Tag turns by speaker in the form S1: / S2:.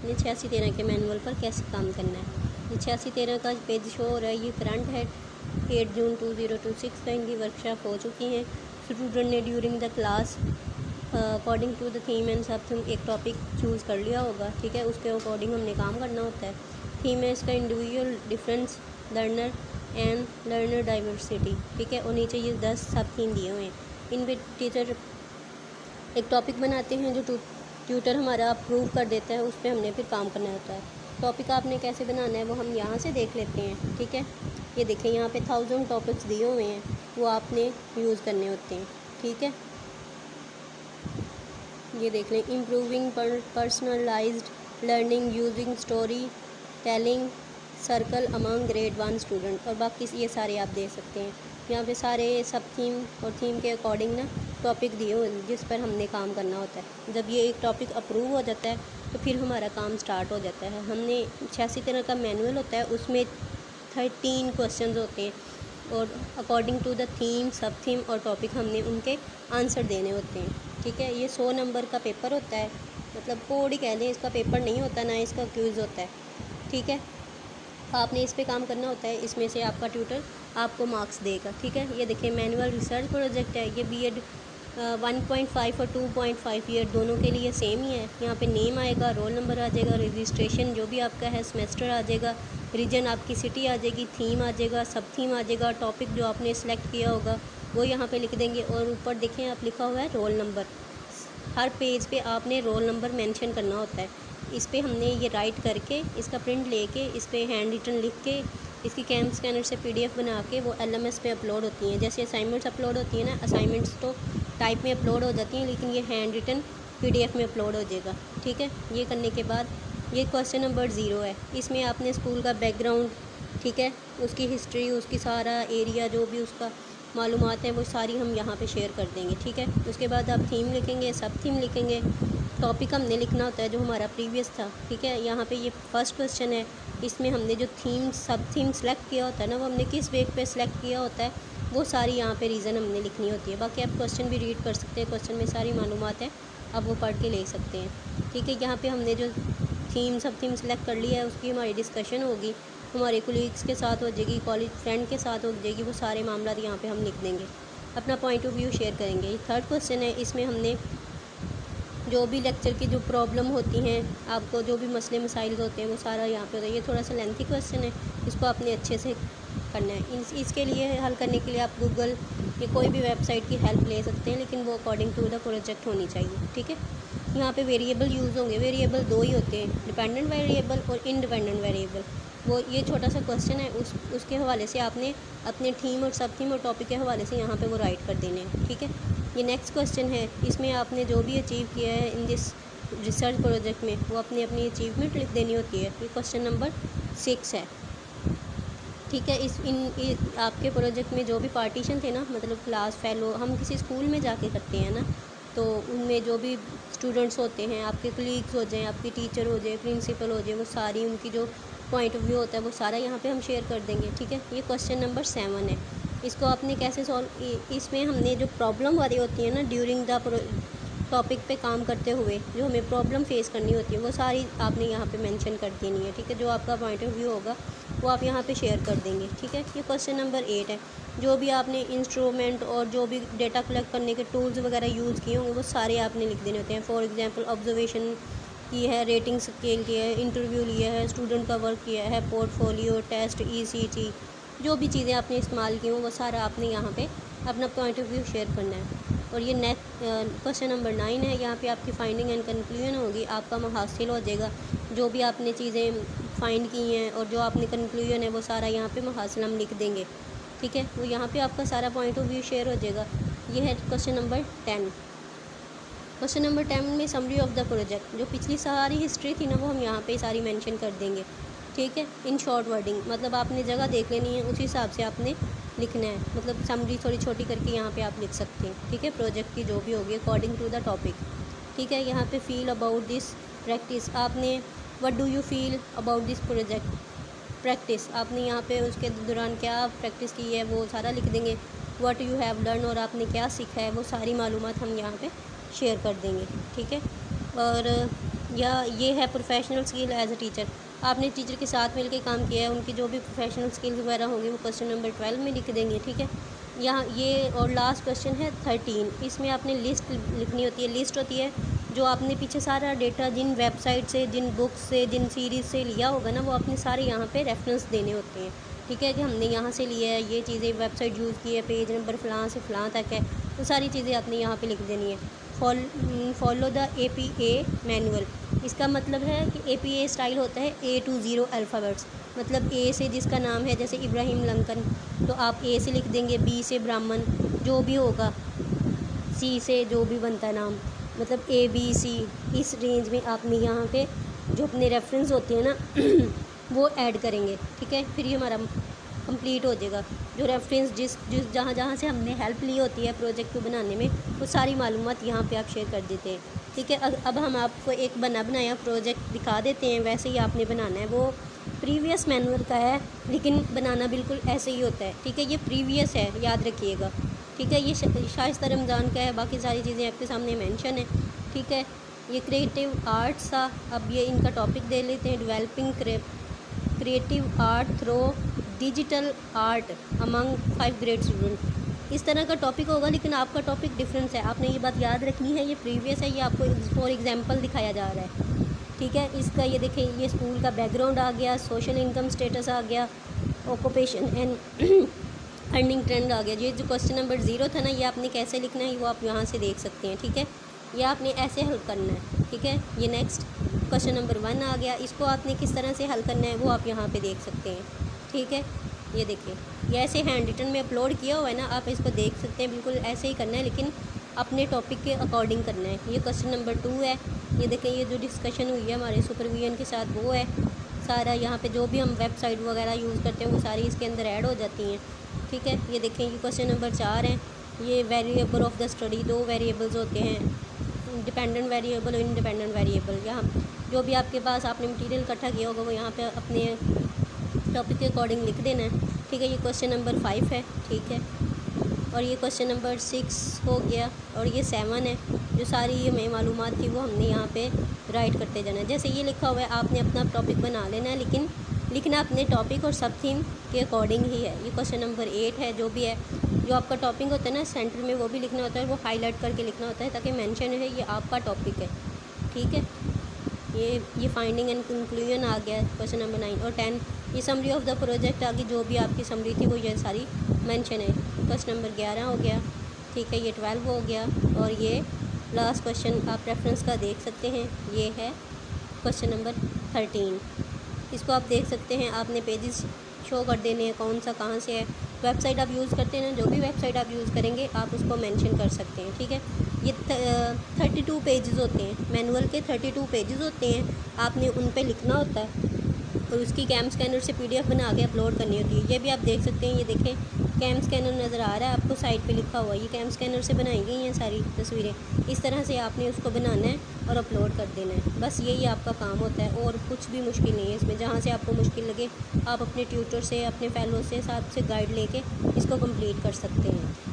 S1: आपने 8613 के मैनुअल पर कैसे काम करना है। ये 8613 का पेज शो हो रहा है, ये करंट है 8 जून 2026 का। इनकी वर्कशॉप हो चुकी हैं। स्टूडेंट ने during the class according to the theme and sub theme एक टॉपिक चूज़ कर लिया होगा, ठीक है। उसके अकॉर्डिंग हमने काम करना होता है। थीम है इसका individual difference, learner and learner diversity, ठीक है। और नीचे ये 10 सब थीम दिए हुए हैं। इन पे टीचर एक टॉपिक बनाते हैं जो ट्यूटर हमारा अप्रूव कर देता है, उस पर हमने फिर काम करना होता है। टॉपिक आपने कैसे बनाना है वो हम यहाँ से देख लेते हैं, ठीक है। ये देखें यहाँ पे 1000 टॉपिक्स दिए हुए हैं, वो आपने यूज़ करने होते हैं, ठीक है। ये देख लें, improving personalised learning using story telling circle among grade 1 student, और बाकी ये सारे आप देख सकते हैं। यहाँ पे सारे सब थीम और थीम के अकॉर्डिंग ना टॉपिक दिए हुए जिस पर हमने काम करना होता है। जब ये एक टॉपिक अप्रूव हो जाता है तो फिर हमारा काम स्टार्ट हो जाता है। हमने 8613 का मैनुअल होता है, उसमें 13 क्वेश्चन होते हैं और अकॉर्डिंग टू द थीम, सब थीम और टॉपिक हमने उनके आंसर देने होते हैं, ठीक है। ये 100 नंबर का पेपर होता है, मतलब कोड ही कह लें, इसका पेपर नहीं होता ना इसका क्विज़ होता है, ठीक है। आपने इस पे काम करना होता है, इसमें से आपका ट्यूटर आपको मार्क्स देगा, ठीक है। ये देखिए मैनुअल रिसर्च प्रोजेक्ट है, ये बीएड 1.5 और 2.5 ईयर दोनों के लिए सेम ही है। यहाँ पे नेम आएगा, रोल नंबर आ जाएगा, रजिस्ट्रेशन जो भी आपका है, सेमेस्टर आ जाएगा, रीजन आपकी सिटी आ जाएगी, थीम आ जाएगा, सब थीम आ जाएगा, टॉपिक जो आपने सेलेक्ट किया होगा वो यहाँ पे लिख देंगे। और ऊपर देखें आप लिखा हुआ है रोल नंबर। हर पेज पे आपने रोल नंबर मेंशन करना होता है। इस पे हमने ये राइट करके इसका प्रिंट लेके इस पे हैंड रिटन लिख के इसकी कैम स्कैनर से पीडीएफ बना के वो एलएमएस पे अपलोड होती हैं। जैसे असाइनमेंट्स अपलोड होती हैं ना, असाइनमेंट्स तो टाइप में अपलोड हो जाती हैं, लेकिन ये हैंड रिटन पीडीएफ में अपलोड हो जाएगा, ठीक है। ये करने के बाद ये क्वेश्चन नंबर 0 है, इसमें आपने स्कूल का बैकग्राउंड, ठीक है, उसकी हिस्ट्री, उसकी सारा एरिया जो भी उसका मालूमात है वो सारी हम यहाँ पे शेयर कर देंगे, ठीक है। उसके बाद आप थीम लिखेंगे, सब थीम लिखेंगे, टॉपिक हमने लिखना होता है जो हमारा प्रीवियस था, ठीक है। यहाँ पे ये फर्स्ट क्वेश्चन है, इसमें हमने जो थीम सब थीम सेलेक्ट किया होता है ना, वो हमने किस वेब पे सेलेक्ट किया होता है वो सारी यहाँ पे रीज़न हमने लिखनी होती है। बाकी आप क्वेश्चन भी रीड कर सकते हैं, क्वेश्चन में सारी मालूमात है, आप वो पढ़ के ले सकते हैं, ठीक है। यहाँ पे हमने जो थीम सब थीम सेलेक्ट कर लिया है उसकी हमारी डिस्कशन होगी, हमारे कोलीग्स के साथ हो जाएगी, कॉलेज फ्रेंड के साथ हो जाएगी, वो सारे मामला यहाँ पे हम लिख देंगे, अपना पॉइंट ऑफ व्यू शेयर करेंगे। ये थर्ड क्वेश्चन है, इसमें हमने जो भी लेक्चर की जो प्रॉब्लम होती हैं, आपको जो भी मसले मसाइल होते हैं वो सारा यहाँ पे होता है। ये थोड़ा सा लेंथी क्वेश्चन है, इसको आपने अच्छे से करना है। इसके लिए हल करने के लिए आप गूगल या कोई भी वेबसाइट की हेल्प ले सकते हैं, लेकिन वो अकॉर्डिंग टू द प्रोजेक्ट होनी चाहिए, ठीक है। यहाँ पे वेरिएबल यूज़ होंगे, वेरिएबल 2 ही होते हैं, डिपेंडेंट वेरिएबल और इंडिपेंडेंट वेरिएबल। वो ये छोटा सा क्वेश्चन है, उसके हवाले से आपने अपने थीम और सब थीम और टॉपिक के हवाले से यहाँ पे वो राइट कर देने हैं, ठीक है। ये नेक्स्ट क्वेश्चन है, इसमें आपने जो भी अचीव किया है इन दिस रिसर्च प्रोजेक्ट में वो अपनी अपनी अचीवमेंट लिख देनी होती है। ये क्वेश्चन नंबर 6 है, ठीक है। आपके प्रोजेक्ट में जो भी पार्टीशन थे ना, मतलब क्लास फेलो हम किसी स्कूल में जाके करते हैं ना, तो उनमें जो भी स्टूडेंट्स होते हैं, आपके कलीग्स हो जाएं, आपके टीचर हो जाए, प्रिंसिपल हो जाए, वो सारी उनकी जो पॉइंट ऑफ व्यू होता है वो सारा यहाँ पे हम शेयर कर देंगे, ठीक है। ये क्वेश्चन नंबर 7 है, इसको आपने कैसे सॉल्व, इसमें हमने जो प्रॉब्लम वाली होती है ना ड्यूरिंग द टॉपिक पे काम करते हुए जो हमें प्रॉब्लम फेस करनी होती है वो सारी आपने यहाँ पे मेंशन कर देनी है, ठीक है। जो आपका पॉइंट ऑफ व्यू होगा वो आप यहाँ पे शेयर कर देंगे, ठीक है। ये क्वेश्चन नंबर 8 है, जो भी आपने इंस्ट्रूमेंट और जो भी डेटा कलेक्ट करने के टूल्स वगैरह यूज़ किए होंगे वो सारे आपने लिख देने होते हैं। फॉर एग्जांपल ऑब्जर्वेशन की है, रेटिंग स्केल की है, इंटरव्यू लिया है, स्टूडेंट का वर्क किया है, पोर्टफोलियो, टेस्ट, ईसीटी, जो भी चीज़ें आपने इस्तेमाल की हों वो सारा आपने यहाँ पे अपना पॉइंट ऑफ व्यू शेयर करना है। और ये नेक्स्ट क्वेश्चन नंबर 9 है, यहाँ पे आपकी फाइंडिंग एंड कंक्लूजन होगी, आपका मुहासिल हो जाएगा, जो भी आपने चीज़ें फाइंड की हैं और जो आपने कंक्लूजन है वो सारा यहाँ पे मुहासिल हम लिख देंगे, ठीक है। वो यहाँ पे आपका सारा पॉइंट ऑफ व्यू शेयर हो जाएगा। ये है क्वेश्चन नंबर 10। क्वेश्चन नंबर 10 में समरी ऑफ द प्रोजेक्ट, जो पिछली सारी हिस्ट्री थी ना वो हम यहाँ पे सारी मेंशन कर देंगे, ठीक है। इन शॉर्ट वर्डिंग, मतलब आपने जगह देख लेनी है, उसी हिसाब से आपने लिखना है, मतलब समरी थोड़ी छोटी करके यहाँ पे आप लिख सकते हैं, ठीक है। प्रोजेक्ट की जो भी होगी अकॉर्डिंग टू द टॉपिक, ठीक है। यहाँ पे फील अबाउट दिस प्रैक्टिस, आपने what do you feel about this project practice, आपने यहाँ पे उसके दौरान क्या प्रैक्टिस की है वो सारा लिख देंगे। व्हाट यू हैव लर्न, और आपने क्या सीखा है वो सारी मालूमात हम यहाँ पे शेयर कर देंगे, ठीक है। और या ये है professional skill as a teacher, आपने टीचर के साथ मिलकर काम किया है, उनकी जो भी प्रोफेशनल स्किल्स वगैरह होंगी वो क्वेश्चन नंबर 12 में लिख देंगे, ठीक है। यहाँ ये और लास्ट क्वेश्चन है 13, इसमें आपने लिस्ट लिखनी होती है। लिस्ट होती है जो आपने पीछे सारा डेटा जिन वेबसाइट से, जिन बुक्स से, जिन सीरीज़ से लिया होगा ना, वो आपने सारे यहाँ पे रेफरेंस देने होते हैं, ठीक है, कि हमने यहाँ से लिया है, ये चीज़ें वेबसाइट यूज़ की है, पेज नंबर फ़लाँ से फ़लाँ तक है, तो सारी चीज़ें आपने यहाँ पे लिख देनी है। फॉलो द APA मैनुअल, इसका मतलब है कि APA स्टाइल होता है A to Z अल्फ़ाबेट्स, मतलब A से जिसका नाम है, जैसे इब्राहिम लंकन, तो आप A से लिख देंगे, B से ब्राह्मण जो भी होगा, C से जो भी बनता है नाम, मतलब ABC, इस रेंज में आपने यहाँ पे जो अपने रेफरेंस होते हैं ना वो ऐड करेंगे, ठीक है। फिर ये हमारा कंप्लीट हो जाएगा। जो रेफरेंस जिस जहाँ जहाँ से हमने हेल्प ली होती है प्रोजेक्ट को बनाने में, वो सारी मालूमात यहाँ पे आप शेयर कर देते हैं, ठीक है। अब हम आपको एक बनाया प्रोजेक्ट दिखा देते हैं, वैसे ही आपने बनाना है। वो प्रीवियस मैनुअल का है, लेकिन बनाना बिल्कुल ऐसे ही होता है, ठीक है। ये प्रीवियस है, याद रखिएगा, ठीक है। ये शाइस्ता रमज़ान का है, बाकी सारी चीज़ें आपके सामने मेंशन है, ठीक है। ये क्रिएटिव आर्ट्स था। अब ये इनका टॉपिक दे लेते हैं, developing creative art through digital art among 5 grade student. इस तरह का टॉपिक होगा, लेकिन आपका टॉपिक डिफरेंस है, आपने ये बात याद रखनी है। ये प्रीवियस है, ये आपको फॉर एग्जांपल दिखाया जा रहा है, ठीक है। इसका ये देखें, ये स्कूल का बैकग्राउंड आ गया, सोशल इनकम स्टेटस आ गया, ऑक्यूपेशन एंड अर्निंग ट्रेंड आ गया। ये जो क्वेश्चन नंबर 0 था ना, ये आपने कैसे लिखना है वो आप यहाँ से देख सकते हैं, ठीक है। ये आपने ऐसे हल करना है, ठीक है। ये नेक्स्ट क्वेश्चन नंबर 1 आ गया, इसको आपने किस तरह से हल करना है वो आप यहाँ पे देख सकते हैं, ठीक है। ये देखिए, ये ऐसे हैंड रिटन में अपलोड किया हुआ है ना, आप इसको देख सकते हैं, बिल्कुल ऐसे ही करना है, लेकिन अपने टॉपिक के अकॉर्डिंग करना है। ये क्वेश्चन नंबर 2 है, ये देखें, ये जो डिस्कशन हुई है हमारे सुपरविजन के साथ वो है सारा। यहाँ पे जो भी हम वेबसाइट वगैरह यूज़ करते हैं वो सारी इसके अंदर ऐड हो जाती हैं, ठीक है। ये देखें, ये क्वेश्चन नंबर 4 है। ये variable of the study, 2 variables होते हैं, डिपेंडेंट वेरिएबल और इंडिपेंडेंट वेरिएबल। यहाँ जो भी आपके पास आपने मटेरियल इकट्ठा किया होगा वो यहाँ पे अपने टॉपिक के अकॉर्डिंग लिख देना है, ठीक है। ये क्वेश्चन नंबर 5 है, ठीक है। और ये क्वेश्चन नंबर 6 हो गया, और ये 7 है। जो सारी ये में मालूमात थी वो हमने यहाँ पे राइट करते जाना है। जैसे ये लिखा हुआ है, आपने अपना टॉपिक बना लेना है, लेकिन लिखना अपने टॉपिक और सब थीम के अकॉर्डिंग ही है। ये क्वेश्चन नंबर 8 है। जो भी है, जो आपका टॉपिक होता है ना सेंटर में, वो भी लिखना होता है, वो हाईलाइट करके लिखना होता है ताकि मेंशन है ये आपका टॉपिक है, ठीक है। ये फाइंडिंग एंड कंक्लूजन आ गया क्वेश्चन नंबर 9 और 10। ये समरी ऑफ द प्रोजेक्ट आ गई, जो भी आपकी समरी थी वो ये सारी मेंशन है। क्वेश्चन नंबर 11 हो गया, ठीक है। ये 12 हो गया, और ये लास्ट क्वेश्चन आप रेफरेंस का देख सकते हैं, ये है क्वेश्चन नंबर 13। इसको आप देख सकते हैं, आपने पेजेस शो कर देने हैं, कौन सा कहाँ से है। वेबसाइट आप यूज़ करते हैं ना, जो भी वेबसाइट आप यूज़ करेंगे आप उसको मेंशन कर सकते हैं, ठीक है। ये 32 पेजेस होते हैं, मैनुअल के 32 पेजेस होते हैं, आपने उन पे लिखना होता है और उसकी कैम स्कैनर से PDF बना के अपलोड करनी होती है। ये भी आप देख सकते हैं, ये देखें कैम स्कैनर नज़र आ रहा है आपको, साइड पे लिखा हुआ है, ये कैम स्कैनर से बनाई गई हैं सारी तस्वीरें। इस तरह से आपने उसको बनाना है और अपलोड कर देना है, बस यही आपका काम होता है, और कुछ भी मुश्किल नहीं है इसमें। जहाँ से आपको मुश्किल लगे आप अपने ट्यूटर से, अपने फेलो से, साथ से गाइड लेके इसको कंप्लीट कर सकते हैं।